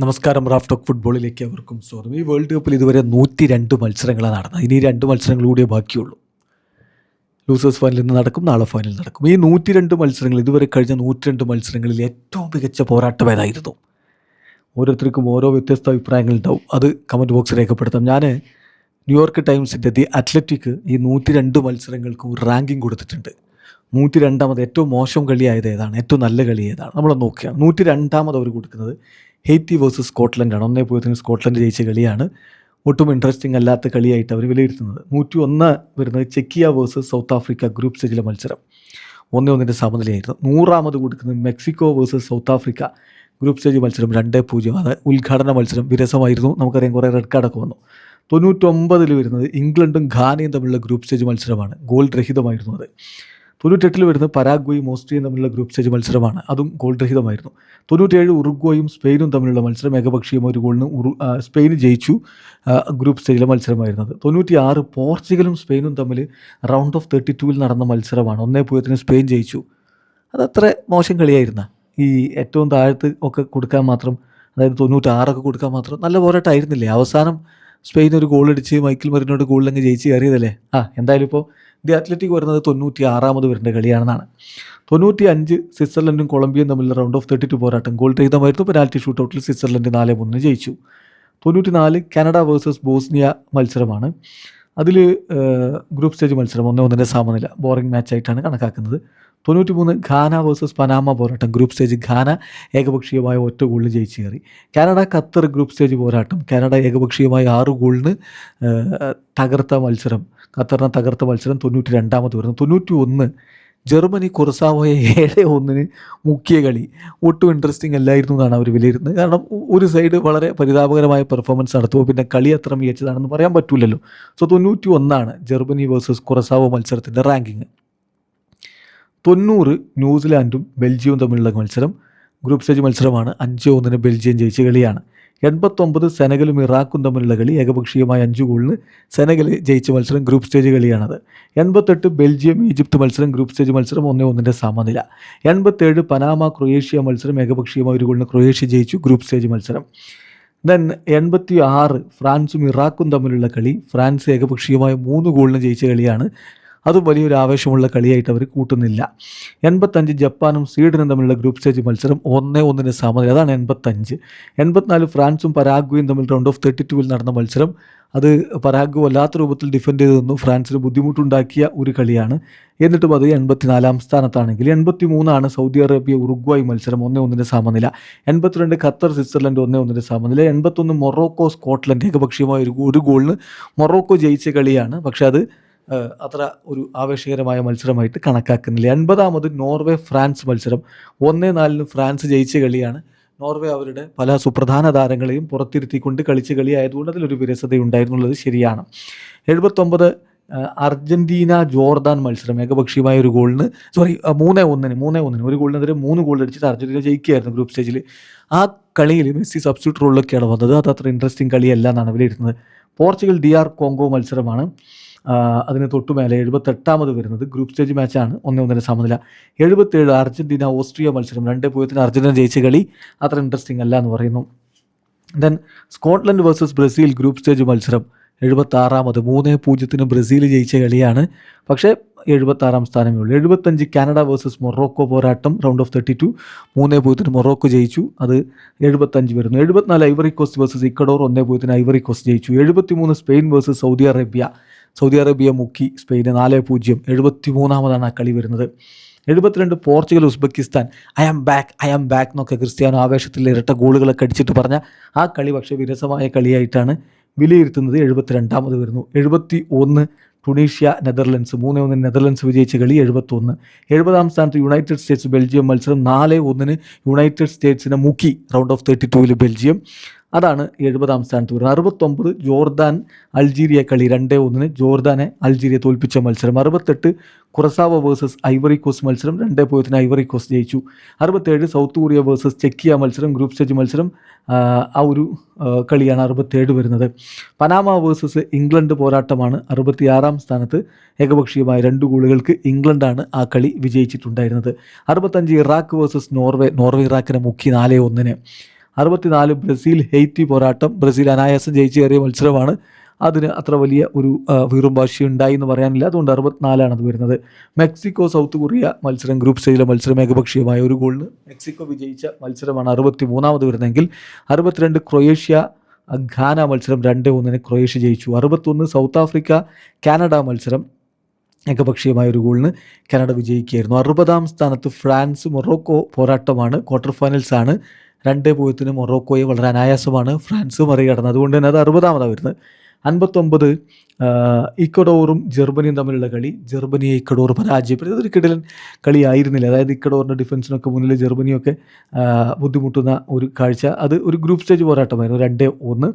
നമസ്കാരം. Raf talk ഫുട്ബോളിലേക്ക് അവർക്കും സ്വാഗതം. ഈ വേൾഡ് കപ്പിൽ ഇതുവരെ 102 മത്സരങ്ങളാണ് നടന്നത്. ഇനി 2 മത്സരങ്ങൾ കൂടിയേ ബാക്കിയുള്ളൂ. ലൂസേഴ്സ് ഫൈനൽ ഇന്ന് നടക്കും, നാളെ ഫൈനൽ നടക്കും. ഈ 102 മത്സരങ്ങൾ, ഇതുവരെ കഴിഞ്ഞ 102 മത്സരങ്ങളിൽ ഏറ്റവും മികച്ച പോരാട്ടം ഏതായിരുന്നു? ഓരോരുത്തർക്കും ഓരോ വ്യത്യസ്ത അഭിപ്രായങ്ങളുണ്ടാവും. അത് കമൻറ്റ് ബോക്സിൽ രേഖപ്പെടുത്താം. ഞാൻ ന്യൂയോർക്ക് ടൈംസിൻ്റെ ദി അത്ലറ്റിക് ഈ 102 മത്സരങ്ങൾക്കും ഒരു റാങ്കിങ് കൊടുത്തിട്ടുണ്ട്. 102ാമത് ഏറ്റവും മോശം കളിയായത് ഏതാണ്, ഏറ്റവും നല്ല കളി ഏതാണ്, നമ്മളൊന്ന് നോക്കുകയാണ്. 102ാമത് അവർ കൊടുക്കുന്നത് ഹെയ്ത്തി വേഴ്സസ് സ്കോട്ട്ലൻഡാണ്. 1-0 സ്കോട്ട്ലൻഡ് ജയിച്ച കളിയാണ്. ഒട്ടും ഇൻട്രസ്റ്റിംഗ് അല്ലാത്ത കളിയായിട്ട് അവർ വിലയിരുത്തുന്നത്. 101 വരുന്നത് ചെക്കിയ വേഴ്സസ് സൗത്ത് ആഫ്രിക്ക ഗ്രൂപ്പ് സ്റ്റേജിലെ മത്സരം. 1-1 സമനിലയായിരുന്നു. 100ാമത് കൊടുക്കുന്നത് Mexico versus south Africa group stage മത്സരം 2-0. അത് ഉദ്ഘാടന മത്സരം വിരസമായിരുന്നു. നമുക്കറിയാം, കുറേ റെഡ് കാർഡൊക്കെ വന്നു. 99 വരുന്നത് ഇംഗ്ലണ്ടും ഘാനയും തമ്മിലുള്ള ഗ്രൂപ്പ് സ്റ്റേജ് മത്സരമാണ്. ഗോൾ രഹിതമായിരുന്നു അത്. 98 വരുന്നത് പരാഗ്വയും ഓസ്ട്രിയയും തമ്മിലുള്ള ഗ്രൂപ്പ് സ്റ്റേജ് മത്സരമാണ്. അതും ഗോൾ രഹിതമായിരുന്നു. 97 ഉറുഗ്വയും സ്പെയിനും തമ്മിലുള്ള മത്സരം ഏകപക്ഷീയമായ ഒരു ഗോളിന് സ്പെയിൻ ജയിച്ചു. ഗ്രൂപ്പ് സ്റ്റേജിലെ മത്സരമായിരുന്നത്. 96 പോർച്ചുഗലും സ്പെയിനും തമ്മിൽ റൗണ്ട് ഓഫ് 32 നടന്ന മത്സരമാണ്. 1-0 സ്പെയിൻ ജയിച്ചു. അതത്ര മോശം കളിയായിരുന്ന ഈ ഏറ്റവും താഴത്ത് ഒക്കെ കൊടുക്കാൻ മാത്രം, അതായത് 96 കൊടുക്കാൻ മാത്രം നല്ല പോരാട്ടമായിരുന്നില്ലേ? അവസാനം സ്പെയിൻ ഒരു ഗോൾ അടിച്ച് മൈക്കിൾ മെറിനോട് ഗോളിലങ്ങ് ജയിച്ച് കയറിയതല്ലേ. എന്തായാലും ഇപ്പോൾ ദി അത്ലറ്റിക് വരുന്നത് 96ാമത് വരുന്ന കളിയാണെന്നാണ്. 95 സ്വിറ്റ്സർലൻഡും കൊളംബിയയും തമ്മിലുള്ള റൗണ്ട് ഓഫ് 32 പോരാട്ടം ഗോൾ രഹിതമായിരുന്നു. പെനാൽറ്റി ഷൂട്ടൗട്ടിൽ സ്വിറ്റ്സർലൻഡ് 4-3 ജയിച്ചു. 94 കാനഡ വേഴ്സസ് ബോസ്നിയ മത്സരമാണ്. അതിൽ ഗ്രൂപ്പ് സ്റ്റേജ് മത്സരം 1-1 സമനില, ബോറിംഗ് മാച്ചായിട്ടാണ് കണക്കാക്കുന്നത്. 93 ഘാന വേഴ്സസ് പനാമ പോരാട്ടം ഗ്രൂപ്പ് സ്റ്റേജ് ഗാന ഏകപക്ഷീയമായ 1 ഗോളിന് ജയിച്ച് കയറി. കാനഡ ഖത്തർ ഗ്രൂപ്പ് സ്റ്റേജ് പോരാട്ടം, കാനഡ ഏകപക്ഷീയമായ 6 ഗോളിന് തകർത്ത മത്സരം, ഖത്തറിനെ തകർത്ത മത്സരം 92ാമത് വരുന്നു. 91 ജർമ്മനി കുർസാവോയെ 7-1 മുക്കിയ കളി ഒട്ടും ഇൻട്രസ്റ്റിംഗ് അല്ലായിരുന്നു എന്നാണ് അവർ വിലയിരുത്തുന്നത്. കാരണം ഒരു സൈഡ് വളരെ പരിതാപകരമായ പെർഫോമൻസ് നടത്തുമ്പോൾ പിന്നെ കളി അത്ര മികച്ചതാണെന്ന് പറയാൻ പറ്റില്ലല്ലോ. 91 ജർമ്മനി വേഴ്സസ് കുർസാവോ മത്സരത്തിൻ്റെ റാങ്കിങ്. 90 ന്യൂസിലാൻഡും ബെൽജിയവും തമ്മിലുള്ള മത്സരം ഗ്രൂപ്പ് സ്റ്റേജ് മത്സരമാണ്. 5-1 ബെൽജിയം ജയിച്ച കളിയാണ്. 89 സെനഗലും ഇറാഖും തമ്മിലുള്ള കളി ഏകപക്ഷീയമായ 5 ഗോളിന് സെനഗൽ ജയിച്ച മത്സരം ഗ്രൂപ്പ് സ്റ്റേജ് കളിയാണത്. 88 ബെൽജിയം ഈജിപ്ത് മത്സരം ഗ്രൂപ്പ് സ്റ്റേജ് മത്സരം 1-1 സമനില. 87 പനാമ ക്രൊയേഷ്യ മത്സരം ഏകപക്ഷീയമായ 1 ഗോളിന് ക്രൊയേഷ്യ ജയിച്ചു, ഗ്രൂപ്പ് സ്റ്റേജ് മത്സരം. ദെൻ 86 ഫ്രാൻസും ഇറാഖും തമ്മിലുള്ള കളി, ഫ്രാൻസ് ഏകപക്ഷീയമായ 3 ഗോളിന് ജയിച്ച കളിയാണ്. അതും വലിയൊരു ആവേശമുള്ള കളിയായിട്ട് അവർ കൂട്ടുന്നില്ല. 85 ജപ്പാനും സ്വീഡനും തമ്മിലുള്ള ഗ്രൂപ്പ് സ്റ്റേജ് മത്സരം 1-1 സമനില, അതാണ് 85. 84 ഫ്രാൻസും പരാഗ്വയും തമ്മിൽ റൗണ്ട് ഓഫ് 32 നടന്ന മത്സരം, അത് പരാഗ്വ വല്ലാത്ത രൂപത്തിൽ ഡിഫെൻഡ് ചെയ്ത് നിന്നു, ഫ്രാൻസിന് ബുദ്ധിമുട്ടുണ്ടാക്കിയ ഒരു കളിയാണ്. എന്നിട്ടും അത് 84ാം സ്ഥാനത്താണെങ്കിൽ. 83 സൗദി അറേബ്യ ഉറുഗ്വായ് മത്സരം 1-1 സമനില. 82 ഖത്തർ സ്വിറ്റ്സർലൻഡ് 1-1 സമനില. 81 മൊറോക്കോ സ്കോട്ട്ലൻഡ് ഏകപക്ഷീയമായ ഒരു ഗോളിന് മൊറോക്കോ ജയിച്ച കളിയാണ്. പക്ഷെ അത് അത്ര ഒരു ആവേശകരമായ മത്സരമായിട്ട് കണക്കാക്കുന്നില്ല. 80ാമത് നോർവേ ഫ്രാൻസ് മത്സരം 1-4 ഫ്രാൻസ് ജയിച്ച കളിയാണ്. നോർവേ അവരുടെ പല സുപ്രധാന താരങ്ങളെയും പുറത്തിരുത്തിക്കൊണ്ട് കളിച്ച കളിയായതുകൊണ്ട് അതിലൊരു വിരസതയുണ്ടായിരുന്നുള്ളത് ശരിയാണ്. 79 അർജൻറ്റീന ജോർദാൻ മത്സരം ഏകപക്ഷീയമായ ഒരു ഗോളിന് 3-1 ഒരു ഗോളിനെതിരെ 3 ഗോൾ അടിച്ചിട്ട് അർജൻറ്റീന ജയിക്കുകയായിരുന്നു ഗ്രൂപ്പ് സ്റ്റേജിൽ. ആ കളിയിൽ മെസ്സി സബ്സ്റ്റിറ്റ്യൂട്ട് റോളിലൊക്കെയാണ് വന്നത്. അത് അത്ര ഇൻട്രസ്റ്റിംഗ് കളിയല്ല എന്നാണ് വിലയിരുത്തുന്നത്. പോർച്ചുഗൽ DR കോങ്കോ മത്സരമാണ്. അതിന് തൊട്ടുമേലെ 78ാമത് വരുന്നത് ഗ്രൂപ്പ് സ്റ്റേജ് മാച്ചാണ്. 1-1 സമനില. 77 അർജൻറ്റീന ഓസ്ട്രിയ മത്സരം 2-0 അർജൻറ്റീന ജയിച്ച കളി അത്ര ഇൻട്രസ്റ്റിംഗ് അല്ല എന്ന് പറയുന്നു. Then Scotland versus Brazil group stage മത്സരം 76ാമത് 3-0 ബ്രസീൽ ജയിച്ച കളിയാണ്. പക്ഷേ 76ാം സ്ഥാനമേ ഉള്ളൂ. 75 കാനഡ വേഴ്സസ് മൊറോക്കോ പോരാട്ടം റൗണ്ട് ഓഫ് 32 3-0 മൊറോക്കോ ജയിച്ചു, അത് 75 വരുന്നു. 74 Ivory Coast versus Ecuador 1-0 Ivory Coast ജയിച്ചു. 73 സ്പെയിൻ വേഴ്സസ് സൗദി അറേബ്യ മുക്കി സ്പെയിന് 4-0. 73ാമതാണ് ആ കളി വരുന്നത്. 72 Portugal Uzbekistan I am back എന്നൊക്കെ ക്രിസ്ത്യാനോ ആവേശത്തിൽ ഇരട്ട ഗോളുകളൊക്കെ അടിച്ചിട്ട് പറഞ്ഞ ആ കളി പക്ഷേ വിരസമായ കളിയായിട്ടാണ് വിലയിരുത്തുന്നത്. 72ാമത് വരുന്നു. 71 ടുണീഷ്യ നെതർലൻഡ്സ് 3-1 നെതർലൻഡ്സ് വിജയിച്ച കളി 71. 70ാം സ്ഥാനത്ത് യുണൈറ്റഡ് സ്റ്റേറ്റ്സ് ബെൽജിയം മത്സരം 4-1 യുണൈറ്റഡ് സ്റ്റേറ്റ്സിനെ മുക്കി റൗണ്ട് ഓഫ് 32 ബെൽജിയം, അതാണ് 70ാം സ്ഥാനത്ത് വരുന്നത്. 69 ജോർദാൻ അൾജീരിയ കളി 2-1 ജോർദാനെ അൾജീരിയ തോൽപ്പിച്ച മത്സരം. 68 കുറസാവോ വേഴ്സസ് ഐവറി കോസ്റ്റ് മത്സരം 2-0 ഐവറി കോസ്റ്റ് ജയിച്ചു. 67 സൗത്ത് കൊറിയ വേഴ്സസ് ചെക്കിയ മത്സരം ഗ്രൂപ്പ് സ്റ്റേജ് മത്സരം, ആ ഒരു കളിയാണ് 67 വരുന്നത്. പനാമ വേഴ്സസ് ഇംഗ്ലണ്ട് പോരാട്ടമാണ് 66ാം സ്ഥാനത്ത്. ഏകപക്ഷീയമായ 2 ഗോളുകൾക്ക് ഇംഗ്ലണ്ടാണ് ആ കളി വിജയിച്ചിട്ടുണ്ടായിരുന്നത്. 65 ഇറാഖ് വേഴ്സസ് നോർവേ ഇറാഖിനെ മുക്കി 4-1. 64 ബ്രസീൽ ഹെയ്റ്റി പോരാട്ടം. ബ്രസീൽ അനായാസം ജയിച്ച് കയറിയ മത്സരമാണ്. അതിന് അത്ര വലിയ ഒരു വീറും വാശി ഉണ്ടായി എന്ന് പറയാനില്ല. അതുകൊണ്ട് 64 അത് വരുന്നത്. മെക്സിക്കോ സൗത്ത് കൊറിയ മത്സരം, ഗ്രൂപ്പ് സ്റ്റേജിലെ മത്സരം ഏകപക്ഷീയമായ ഒരു ഗോളിന് മെക്സിക്കോ വിജയിച്ച മത്സരമാണ് 63 വരുന്നതെങ്കിൽ 62 ക്രൊയേഷ്യ ഘാന മത്സരം 2-1 ക്രൊയേഷ്യ ജയിച്ചു. 61 സൗത്ത് ആഫ്രിക്ക കാനഡ മത്സരം ഏകപക്ഷീയമായ ഒരു ഗോളിന് കാനഡ വിജയിക്കുകയായിരുന്നു. 60-ാം സ്ഥാനത്ത് ഫ്രാൻസ് മൊറോക്കോ പോരാട്ടമാണ്. ക്വാർട്ടർ ഫൈനൽസ് ആണ്. 2-0 മൊറോക്കോയെ വളരെ അനായാസമാണ് ഫ്രാൻസ് മറികടന്നത്. അതുകൊണ്ട് തന്നെ അത് 60-ാമതാണ് വരുന്നത്. 59 ഇക്വഡോറും ജർമ്മനിയും തമ്മിലുള്ള കളി. ജർമ്മനിയെ ഇക്വഡോർ പരാജയപ്പെടുത്തി. അതൊരു കിടിലൻ കളിയായിരുന്നില്ല. അതായത് ഇക്വഡോറിൻ്റെ ഡിഫൻസിനൊക്കെ മുന്നിൽ ജർമ്മനിയൊക്കെ ബുദ്ധിമുട്ടുന്ന ഒരു കാഴ്ച. അത് ഒരു ഗ്രൂപ്പ് സ്റ്റേജ് പോരാട്ടമായിരുന്നു. 2-1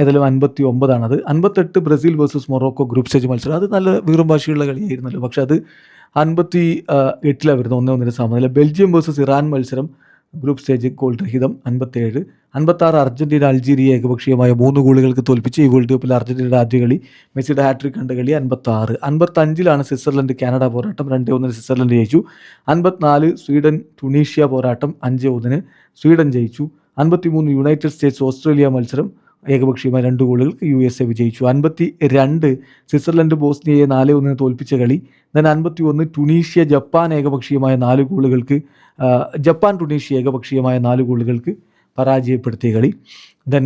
ഏതായാലും 59 58 Brazil versus Morocco group stage മത്സരം. അത് നല്ല വീറും വാശിയുള്ള കളിയായിരുന്നല്ലോ. പക്ഷെ അത് 58 വരുന്നത് 1-1 സമനില. ബെൽജിയം വേഴ്സസ് ഇറാൻ മത്സരം ഗ്രൂപ്പ് സ്റ്റേജ് ഗോൾ രഹിതം 57. 56 അർജന്റീന അൾജീരിയ ഏകപക്ഷീയമായ 3 ഗോളുകൾക്ക് തോൽപ്പിച്ച് ഈ വേൾഡ് കപ്പിൽ അർജന്റീനയുടെ ആദ്യ കളി. മെസ്സിയുടെ ഹാട്രിക് കണ്ട കളി. 56. 55 സ്വിറ്റ്സർലൻഡ് കാനഡ പോരാട്ടം. 2-1 സ്വിറ്റ്സർലൻഡ് ജയിച്ചു. 54 സ്വീഡൻ ടുണീഷ്യ പോരാട്ടം. 5-1 സ്വീഡൻ ജയിച്ചു. 53 യുണൈറ്റഡ് സ്റ്റേറ്റ്സ് ഓസ്ട്രേലിയ മത്സരം ഏകപക്ഷീയമായ 2 ഗോളുകൾക്ക് USA വിജയിച്ചു. 52 സ്വിറ്റ്സർലൻഡ് ബോസ്നിയയെ 4-1 തോൽപ്പിച്ച കളി. ദെൻ 51 ടുണീഷ്യ ജപ്പാൻ ഏകപക്ഷീയമായ 4 ഗോളുകൾക്ക് ജപ്പാൻ ടുണീഷ്യ ഏകപക്ഷീയമായ 4 ഗോളുകൾക്ക് പരാജയപ്പെടുത്തിയ കളി. ദെൻ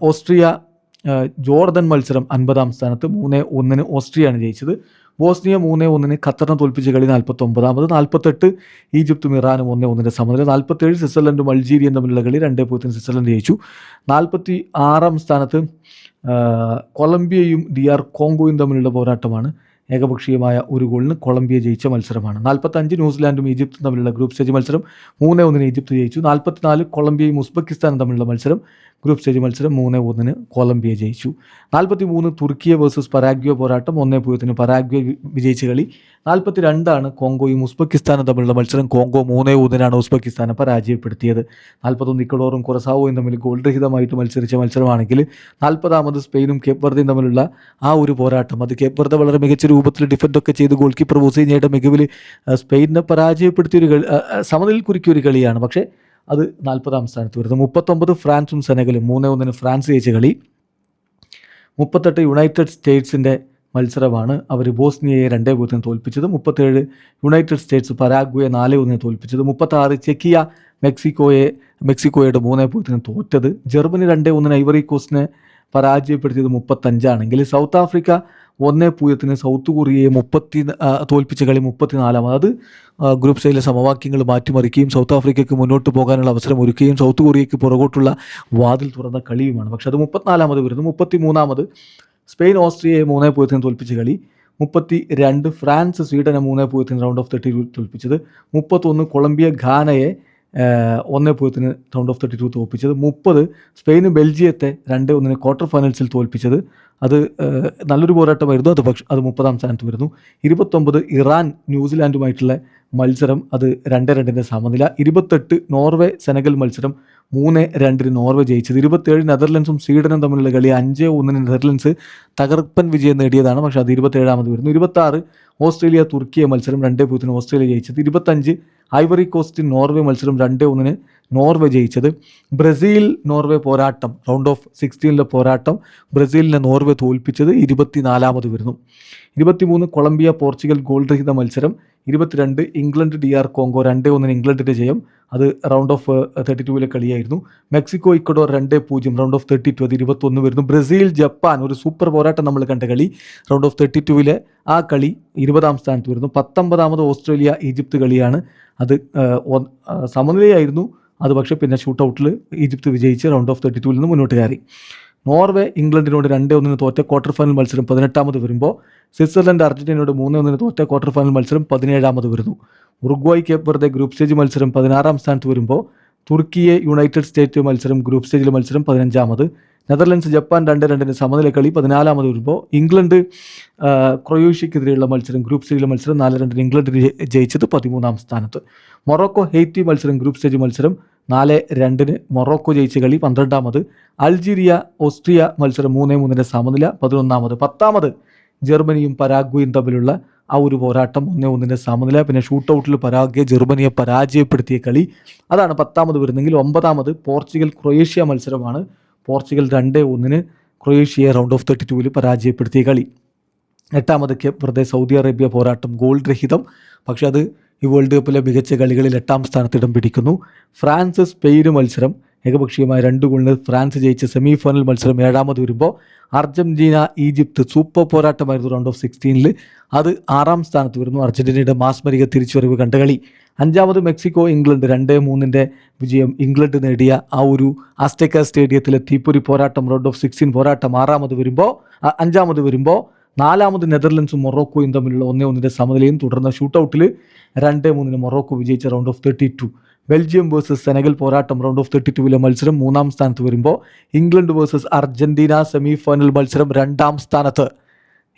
ഓസ്ട്രിയ ജോർദൻ മത്സരം 50-ാം സ്ഥാനത്ത് 3-1 ഓസ്ട്രിയയാണ് ജയിച്ചത്. ബോസ്നിയ 3-1 ഖത്തറിനെ തോൽപ്പിച്ച കളി 49-ാമത്. 48 ഈജിപ്തും ഇറാനും 1-1 സമനില. 47 സ്വിറ്റ്സർലൻഡും അൾജീരിയയും തമ്മിലുള്ള കളി. 2-0 സ്വിറ്റ്സർലൻഡ് ജയിച്ചു. 46-ാം സ്ഥാനത്ത് കൊളംബിയയും DR കോങ്കോയും തമ്മിലുള്ള പോരാട്ടമാണ്. ഏകപക്ഷീയമായ ഒരു ഗോളിന് കൊളംബിയ ജയിച്ച മത്സരമാണ്. 45 ന്യൂസിലാൻഡും ഈജിപ്തും തമ്മിലുള്ള ഗ്രൂപ്പ് സ്റ്റേജ് മത്സരം 3-1 ഈജിപ്ത് ജയിച്ചു. 44 കൊളംബിയയും ഉസ്ബെക്കിസ്ഥാനും തമ്മിലുള്ള മത്സരം ഗ്രൂപ്പ് സ്റ്റേജ് മത്സരം 3-1 കൊളംബിയ ജയിച്ചു. 43 തുർക്കിയ വേഴ്സസ് പരാഗ്വേ പോരാട്ടം. 1-0 പരാഗ്വേ വിജയിച്ച കളി. 42 കോങ്കോയും ഉസ്ബെക്കിസ്ഥാനും തമ്മിലുള്ള മത്സരം. കോങ്കോ 3-1 ഉസ്ബെക്കിസ്ഥാനെ പരാജയപ്പെടുത്തിയത്. 41 ഇക്വഡോറും കുറസാവോയും തമ്മിൽ ഗോൾ രഹിതമായിട്ട് മത്സരിച്ച മത്സരമാണെങ്കിൽ 40-ാമത് സ്പെയിനും കേപ്പ് വെർദയും തമ്മിലുള്ള ആ ഒരു പോരാട്ടം. അത് കേപ്പ് വെർദ വളരെ മികച്ച രൂപത്തിൽ ഡിഫൻഡൊക്കെ ചെയ്ത് ഗോൾ കീപ്പർ വോസീഞ്ഞയുടെ മികവിൽ സ്പെയിനിനെ പരാജയപ്പെടുത്തിയൊരു കളി, സമനിൽ കുരുക്കിയൊരു കളിയാണ്. പക്ഷേ അത് 40-ാം സ്ഥാനത്ത് വരുന്നത്. 39 ഫ്രാൻസും സെനഗലും 3-1 ഫ്രാൻസ് ജയിച്ച കളി. 38 യുണൈറ്റഡ് സ്റ്റേറ്റ്സിൻ്റെ മത്സരമാണ്. അവർ ബോസ്നിയയെ 2-0 തോൽപ്പിച്ചത്. 37 യുണൈറ്റഡ് സ്റ്റേറ്റ്സ് പരാഗ്വയെ 4-1 തോൽപ്പിച്ചത്. 36 ചെക്കിയ മെക്സിക്കോയുടെ 3-0 തോറ്റത്. ജർമ്മനി 2-1 ഐവറി കോസ്റ്റിനെ പരാജയപ്പെടുത്തിയത്. 35 സൗത്ത് ആഫ്രിക്ക 1-0 സൗത്ത് കൊറിയയെ തോൽപ്പിച്ച കളി. 34-ാമത്. അത് ഗ്രൂപ്പ് സ്റ്റേജിലെ സമവാക്യങ്ങൾ മാറ്റിമറിക്കുകയും സൗത്ത് ആഫ്രിക്കയ്ക്ക് മുന്നോട്ട് പോകാനുള്ള അവസരം ഒരുക്കുകയും സൗത്ത് കൊറിയയ്ക്ക് പുറകോട്ടുള്ള വാതിൽ തുറന്ന കളിയുമാണ്. പക്ഷെ അത് 34-ാമത് വരുന്നു. 33-ാമത് സ്പെയിൻ ഓസ്ട്രിയയെ 3-0 തോൽപ്പിച്ച കളി. 32 ഫ്രാൻസ് സ്വീഡനെ 3-0 റൗണ്ട് ഓഫ് 32 തോൽപ്പിച്ചത്. 31 കൊളംബിയ ഘാനയെ 1-0 റൗണ്ട് ഓഫ് 32 തോൽപ്പിച്ചത്. 30 സ്പെയിന് ബെൽജിയത്തെ 2-1 ക്വാർട്ടർ ഫൈനൽസിൽ തോൽപ്പിച്ചത്. അത് നല്ലൊരു പോരാട്ടമായിരുന്നു. അത് 30-ാം സ്ഥാനത്ത് വരുന്നു. 29 ഇറാൻ ന്യൂസിലാൻഡുമായിട്ടുള്ള മത്സരം. അത് 2-2 സമനില. 28 നോർവേ സെനഗൽ മത്സരം 3-2 നോർവേ ജയിച്ചത്. 27 നെതർലൻഡ്സും സ്വീഡനും തമ്മിലുള്ള കളി. 5-1 നെതർലൻഡ്സ് തകർപ്പൻ വിജയം നേടിയതാണ്. പക്ഷേ അത് 27-ാമത് വരുന്നു. 26 ഓസ്ട്രേലിയ തുർക്കിയ മത്സരം 2-0 ഓസ്ട്രേലിയ ജയിച്ചത്. 25 ഐവറി കോസ്റ്റ് നോർവേ മത്സരം 2-1 നോർവേ ജയിച്ചത്. ബ്രസീൽ നോർവേ പോരാട്ടം റൗണ്ട് ഓഫ് 16 പോരാട്ടം. ബ്രസീലിനെ നോർവേ തോൽപ്പിച്ചത്. 24-ാമത് വരുന്നു. 23 കൊളംബിയ പോർച്ചുഗൽ ഗോൾ രഹിത മത്സരം. 22 ഇംഗ്ലണ്ട് DR കോങ്കോ 2-1 ഇംഗ്ലണ്ടിൻ്റെ ജയം. അത് റൗണ്ട് ഓഫ് 32 കളിയായിരുന്നു. Mexico Ecuador 2-0 round of 32. അത് 21 വരുന്നു. ബ്രസീൽ ജപ്പാൻ ഒരു സൂപ്പർ പോരാട്ടം നമ്മൾ കണ്ട കളി. റൗണ്ട് ഓഫ് 32 ആ കളി 20-ാം സ്ഥാനത്ത് വരുന്നു. 19-ാമത് ഓസ്ട്രേലിയ ഈജിപ്ത് കളിയാണ്. അത് സമനിലയായിരുന്നു. അത് പക്ഷേ പിന്നെ ഷൂട്ടൗട്ടിൽ ഈജിപ്ത് വിജയിച്ച് റൗണ്ട് ഓഫ് 32 നിന്ന് മുന്നോട്ട് കയറി. നോർവേ ഇംഗ്ലണ്ടിനോട് 2-1 തോറ്റ ക്വാർട്ടർ ഫൈനൽ മത്സരം 18-ാമത് വരുമ്പോൾ സ്വിറ്റ്സർലൻഡ് അർജന്റീനയോട് 3-1 തോറ്റ ക്വാർട്ടർ ഫൈനൽ മത്സരം 17-ാമത് വരുന്നു. Uruguay Cape Verde group stage മത്സരം 16-ാം സ്ഥാനത്ത് വരുമ്പോൾ തുർക്കിയെ യുണൈറ്റഡ് സ്റ്റേറ്റ് മത്സരം ഗ്രൂപ്പ് സ്റ്റേജിലെ മത്സരം 15-ാമത്. നെതർലൻഡ്സ് ജപ്പാൻ 2-2 സമനില കളി 14-ാമത് വരുമ്പോൾ ഇംഗ്ലണ്ട് ക്രൊയേഷ്യക്കെതിരെയുള്ള മത്സരം ഗ്രൂപ്പ് സ്റ്റേജിലെ മത്സരം 4-2 ഇംഗ്ലണ്ട് ജയിച്ചത് 13-ാം സ്ഥാനത്ത്. മൊറോക്കോ ഹെയ്റ്റി മത്സരം ഗ്രൂപ്പ് സ്റ്റേജ് മത്സരം 4-2 മൊറോക്കോ ജയിച്ച കളി 12-ാമത്. അൾജീരിയ ഓസ്ട്രിയ മത്സരം 3-3 സമനില 11-ാമത്. 10-ാമത് ജർമ്മനിയും പരാഗ്വയും തമ്മിലുള്ള ആ ഒരു പോരാട്ടം 1-1 സമനില. പിന്നെ ഷൂട്ടൗട്ടിൽ ജർമ്മനിയെ പരാജയപ്പെടുത്തിയ കളി. അതാണ് 10ാമത് വരുന്നെങ്കിൽ 9ാമത് പോർച്ചുഗൽ ക്രൊയേഷ്യ മത്സരമാണ്. പോർച്ചുഗൽ 2-1 ക്രൊയേഷ്യയെ റൗണ്ട് ഓഫ് 32 പരാജയപ്പെടുത്തിയ കളി. 8ാമത് കേപ്പ് വെറുതെ സൗദി അറേബ്യ പോരാട്ടം ഗോൾ രഹിതം. പക്ഷെ അത് ഈ വേൾഡ് കപ്പിലെ മികച്ച കളികളിൽ 8ാം സ്ഥാനത്ത് ഇടം പിടിക്കുന്നു. ഫ്രാൻസ് സ്പെയിൻ മത്സരം ഏകപക്ഷീയമായ 2 ഗോളിന് ഫ്രാൻസ് ജയിച്ച സെമി ഫൈനൽ മത്സരം 7ാമത് വരുമ്പോൾ അർജന്റീന ഈജിപ്ത് സൂപ്പർ പോരാട്ടമായിരുന്നു റൗണ്ട് ഓഫ് 16. അത് 6ാം സ്ഥാനത്ത് വരുന്നു. അർജന്റീനയുടെ മാസ്മരിക തിരിച്ചുവരവ് കണ്ട കളി. 5ാമത് മെക്സിക്കോ ഇംഗ്ലണ്ട് 2-3 വിജയം ഇംഗ്ലണ്ട് നേടിയ ആ ഒരു അസ്റ്റെക്ക സ്റ്റേഡിയത്തിലെ തീപ്പൊരി പോരാട്ടം റൗണ്ട് ഓഫ് 16 പോരാട്ടം 5ാമത് വരുമ്പോൾ 4ാമത് നെതർലൻഡ്സും മൊറോക്കോയും തമ്മിലുള്ള 1-1 സമനിലയും തുടർന്ന് ഷൂട്ടൗട്ടിൽ 2-3 മൊറോക്കോ വിജയിച്ച round of 32. Belgium versus Senegal പോരാട്ടം റൗണ്ട് ഓഫ് 32 മത്സരം 3ാം സ്ഥാനത്ത് വരുമ്പോൾ England versus Argentina semi final മത്സരം 2ാം സ്ഥാനത്ത്.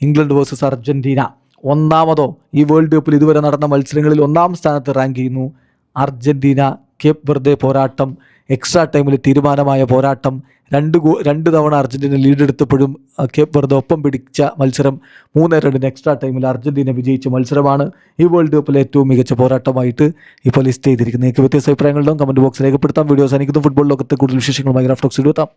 ഇംഗ്ലണ്ട് വേഴ്സസ് അർജന്റീന 1ാമതോ ഈ വേൾഡ് കപ്പിൽ ഇതുവരെ നടന്ന മത്സരങ്ങളിൽ 1ാം സ്ഥാനത്ത് റാങ്ക് ചെയ്യുന്നു. അർജന്റീന കേപ്പ് വെർദെ പോരാട്ടം എക്സ്ട്രാ ടൈമിൽ തീരുമാനമായ പോരാട്ടം. 2 തവണ അർജന്റീന ലീഡെടുത്തപ്പോഴും കേപ്പ് വെർദെ ഒപ്പം പിടിച്ച മത്സരം 3-2 എക്സ്ട്രാ ടൈമിൽ അർജന്റീന വിജയിച്ച മത്സരമാണ് ഈ വേൾഡ് കപ്പിലെ ഏറ്റവും മികച്ച പോരാട്ടമായിട്ട് ഇപ്പോൾ ലിസ്റ്റ് ചെയ്തിരിക്കുന്നത്. നിങ്ങൾക്ക് വ്യത്യസ്ത അഭിപ്രായങ്ങളുണ്ടാകും, കമൻറ്റ് ബോക്സ് രേഖപ്പെടുത്താം. വീഡിയോ അവസാനിക്കുന്നു. ഫുട്ബോൾ ലോകത്തെ കൂടുതൽ വിശേഷങ്ങളുമായി ഗ്രാഫ് ടോക്സ് എത്താം.